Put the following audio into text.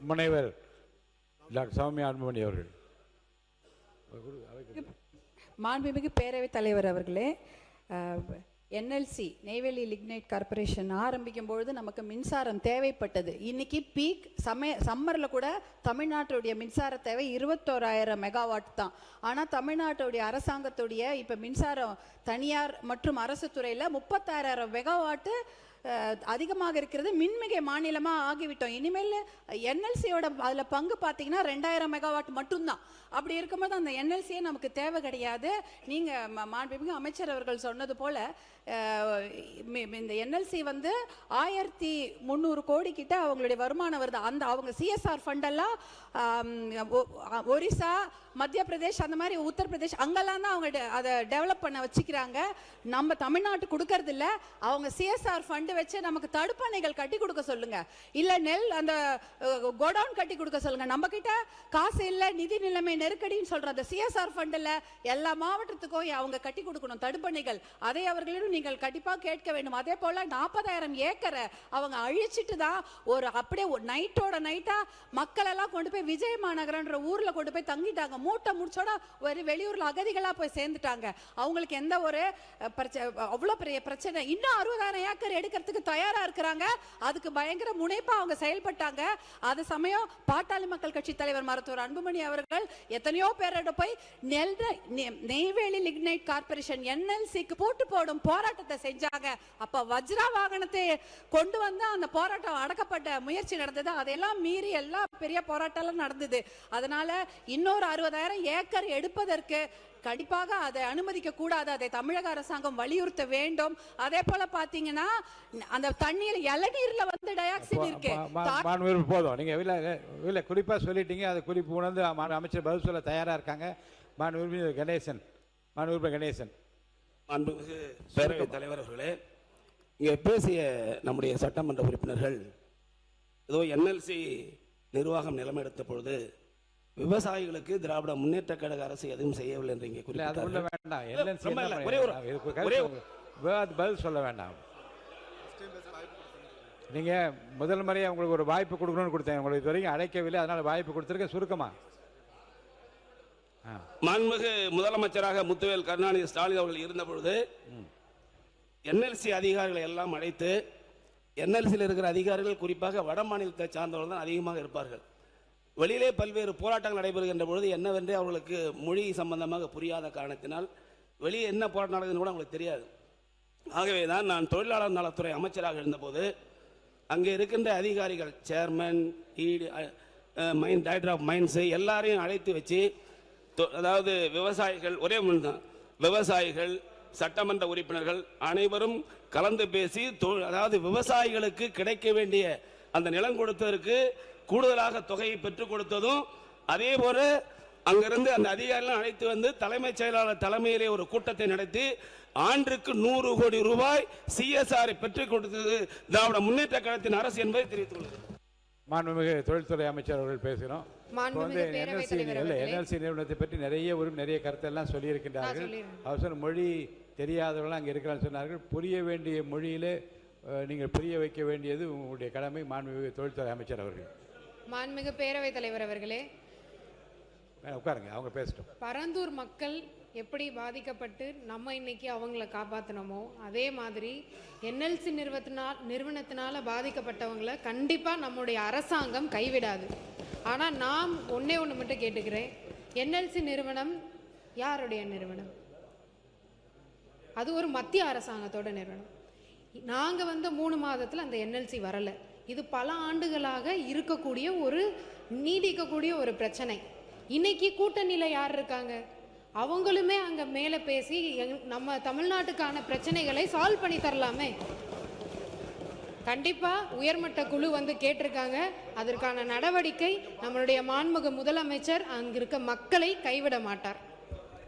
முனைவர் டாக்டர் சௌமியா அன்புமணி அவர்கள். மாண்புமிகு பேரவைத் தலைவர் அவர்களே, என்எல்சி நெய்வேலி லிக்னைட் கார்பரேஷன் ஆரம்பிக்கும் பொழுது நமக்கு மின்சாரம் தேவைப்பட்டது. இன்னைக்கு பீக் சம்மரில் கூட தமிழ்நாட்டுடைய மின்சார தேவை 21,000 மெகாவாட் தான். ஆனால் தமிழ்நாட்டுடைய அரசாங்கத்துடைய இப்போ மின்சாரம் தனியார் மற்றும் அரசு துறையில் 36,000 மெகாவாட்டு அதிகமாக இருக்கிறது. மின்மிகை மாநிலமாக ஆகிவிட்டோம். இனிமேல் என்எல்சியோட அதில் பங்கு பார்த்தீங்கன்னா 2,000 மெகாவாட் மட்டும்தான். அப்படி இருக்கும்போது அந்த என்எல்சியே நமக்கு தேவை கிடையாது. நீங்கள் மாண்புமிகு அமைச்சர் அவர்கள் சொன்னது போல் இந்த என்எல்சி வந்து 1,300 கோடி கிட்ட அவங்களுடைய வருமானம் வருது. அந்த அவங்க சிஎஸ்ஆர் ஃபண்டெல்லாம் ஒரிசா, மத்திய பிரதேஷ், அந்த மாதிரி உத்தரப்பிரதேஷ் அங்கெல்லாம் தான் அவங்க அதை டெவலப் பண்ண வச்சுக்கிறாங்க. நம்ம தமிழ்நாட்டு கொடுக்கறது இல்லை. அவங்க சிஎஸ்ஆர் ஃபண்டு வச்சு நமக்கு தடுப்பணைகள் கட்டி கொடுக்க சொல்லுங்க, இல்ல நெல் அந்த கோடவுன் கட்டி கொடுக்க சொல்லுங்க. நம்ம கிட்ட காசு இல்ல, நிதி நிலைமை நெருக்கடின்னு சொல்ற அந்த சிஎஸ்ஆர் ஃபண்ட்ல எல்லா மாவட்டத்துக்கும் அவங்க கட்டி கொடுக்கணும் தடுப்பணைகள். அதை அவர்களிடம் நீங்கள் கண்டிப்பா கேட்க வேண்டும். அதே போல 40,000 ஏக்கரை அவங்க அழிச்சிட்டு தான் ஒரு அப்படியே நைட்டோட நைட்டா மக்கள் எல்லாம் கொண்டு போய் விஜய் மாநகரன்ற ஊர்ல கொண்டு போய் தங்கிட்டாங்க. மூட்டை முடிச்சோட ஒரு வெளியூர்ல அகதிகளா போய் சேர்ந்துட்டாங்க. அவங்களுக்கு எந்த ஒரு அவ்வளவு பெரிய பிரச்சனை. இன்னும் 60,000 ஏக்கர் எடுக்கிறதுக்கு தயாரா இருக்கிறாங்க. அதுக்கு பயங்கர முனைப்பா அவங்க செயல்பட்டாங்க. அது சமயம் பாட்டாளி மக்கள் கட்சி தலைவர் மருத்துவர் அன்புமணி அவர்கள் எத்தனையோ பேரோட போய் நெய்வேலி லிக்னைட் கார்பரேஷன் என்எல்சிக்கு போட்டு போடும் போராட்டத்தை செஞ்சாங்க. அப்ப வஜ்ரா வாகனத்தை கொண்டு வந்து அந்த போராட்டம் அடக்கப்பட்ட முயற்சி நடந்தது. அதெல்லாம் மீறி எல்லா பெரிய போராட்டம் நடந்தது. அதனால இன்னொரு 60,000 ஏக்கர் எடுப்பதற்கு கண்டிப்பாக அதை அனுமதிக்க கூடாது. அதை தமிழக அரசாங்கம் வலியுறுத்த வேண்டும். அதே போல பாத்தீங்கன்னா அந்த தண்ணீர் இளநீர்ல வந்து டயாக்சைடு இருக்கு. போதும், நீங்க குறிப்பா சொல்லிட்டீங்க. அது குறிப்பு உணர்ந்து அமைச்சர் பதில் சொல்ல தயாரா இருக்காங்க. கணேசன், கணேசன். மாண்புமிகு பேரவைத் தலைவர் அவர்களே, இங்கே பேசிய நம்முடைய சட்டமன்ற உறுப்பினர்கள் ஏதோ என்எல்சி நிர்வாகம் நிலைமெடுத்த பொழுது விவசாயிகளுக்கு திராவிட முன்னேற்ற கழக அரசு எதுவும் செய்யவில்லை என்று இங்கே பதில் சொல்ல வேண்டாம். நீங்க முதல் முறையாக உங்களுக்கு ஒரு வாய்ப்பு கொடுக்கணும்னு கொடுத்தேன். உங்களுக்கு இது வரைக்கும் அழைக்கவில்லை, அதனால வாய்ப்பு கொடுத்துருக்க. சுருக்கமா மாண்புமிகு முதலமைச்சராக முத்துவேல் கருணாநிதி ஸ்டாலின் அவர்கள் இருந்த பொழுது என்எல்சி அதிகாரிகளை எல்லாம் அழைத்து, என்எல்சியில் இருக்கிற அதிகாரிகள் குறிப்பாக வட மாநிலத்தை சார்ந்தவர்கள் தான் அதிகமாக இருப்பார்கள். வெளியிலே பல்வேறு போராட்டங்கள் நடைபெறுகின்ற பொழுது என்னவென்றே அவர்களுக்கு மொழி சம்பந்தமாக புரியாத காரணத்தினால் வெளியே என்ன போராட்டம் நடக்குதுன்னு கூட அவங்களுக்கு தெரியாது. ஆகவே தான் நான் தொழிலாளர் நலத்துறை அமைச்சராக இருந்தபோது அங்கே இருக்கின்ற அதிகாரிகள், சேர்மன், டைரக்டர் ஆஃப் மைன்ஸ் எல்லாரையும் அழைத்து வச்சு, அதாவது விவசாயிகள், ஒரே தான் விவசாயிகள், சட்டமன்ற உறுப்பினர்கள் அனைவரும் கலந்து பேசி, அதாவது விவசாயிகளுக்கு கிடைக்க வேண்டிய அந்த நிலம் கொடுத்ததற்கு கூடுதலாக தொகையை பெற்றுக் கொடுத்ததும், அதே போல அங்கிருந்து அந்த அதிகாரிகள் அழைத்து வந்து தலைமைச் செயலாளர் தலைமையிலே ஒரு கூட்டத்தை நடத்தி ஆண்டுக்கு 100 கோடி ரூபாய் சிஎஸ்ஆர் பெற்றுக் கொடுத்தது திராவிட முன்னேற்ற கழகத்தின் அரசு என்பதை தெரிவித்துள்ளது. மாண்புமிகு தொழில்துறை அமைச்சர் அவர்கள் பேசுகிறோம். என்எல்சி நிறுவனத்தை பற்றி நிறைய கருத்தெல்லாம் சொல்லியிருக்கின்றார்கள். அவசர மொழி தெரியாதவர்கள் அங்கே இருக்கிறான்னு சொன்னார்கள். புரிய வேண்டிய மொழியிலே நீங்கள் புரிய வைக்க வேண்டியது உங்களுடைய கடமை. மாண்புமிகு தொழில்துறை அமைச்சர் அவர்கள். மாண்புமிகு பேரவைத் தலைவர் அவர்களே, உட்காருங்க, அவங்க பேசட்டும். பரந்தூர் மக்கள் எப்படி பாதிக்கப்பட்டு நம்ம இன்னைக்கு அவங்கள காப்பாற்றணுமோ அதே மாதிரி என்எல்சி நிறுவனத்தினால பாதிக்கப்பட்டவங்களை கண்டிப்பாக நம்முடைய அரசாங்கம் கைவிடாது. ஆனால் நான் ஒன்று மட்டும் கேட்டுக்கிறேன், என்எல்சி நிறுவனம் யாருடைய நிறுவனம்? அது ஒரு மத்திய அரசாங்கத்தோட நிறுவனம். நாங்கள் 3 மாதத்தில் அந்த என்எல்சி வரலை. இது பல ஆண்டுகளாக இருக்கக்கூடிய நீடிக்கக்கூடிய ஒரு பிரச்சனை. இன்னைக்கு கூட்டணியில் யார் இருக்காங்க? அவங்களுமே அங்கே மேலே பேசி நம்ம தமிழ்நாட்டுக்கான பிரச்சனைகளை சால்வ் பண்ணி தரலாமே. கண்டிப்பாக உயர்மட்ட குழு கேட்டிருக்காங்க. அதற்கான நடவடிக்கை நம்மளுடைய மாண்புமிகு முதலமைச்சர் அங்கே இருக்க மக்களை கைவிட மாட்டார்.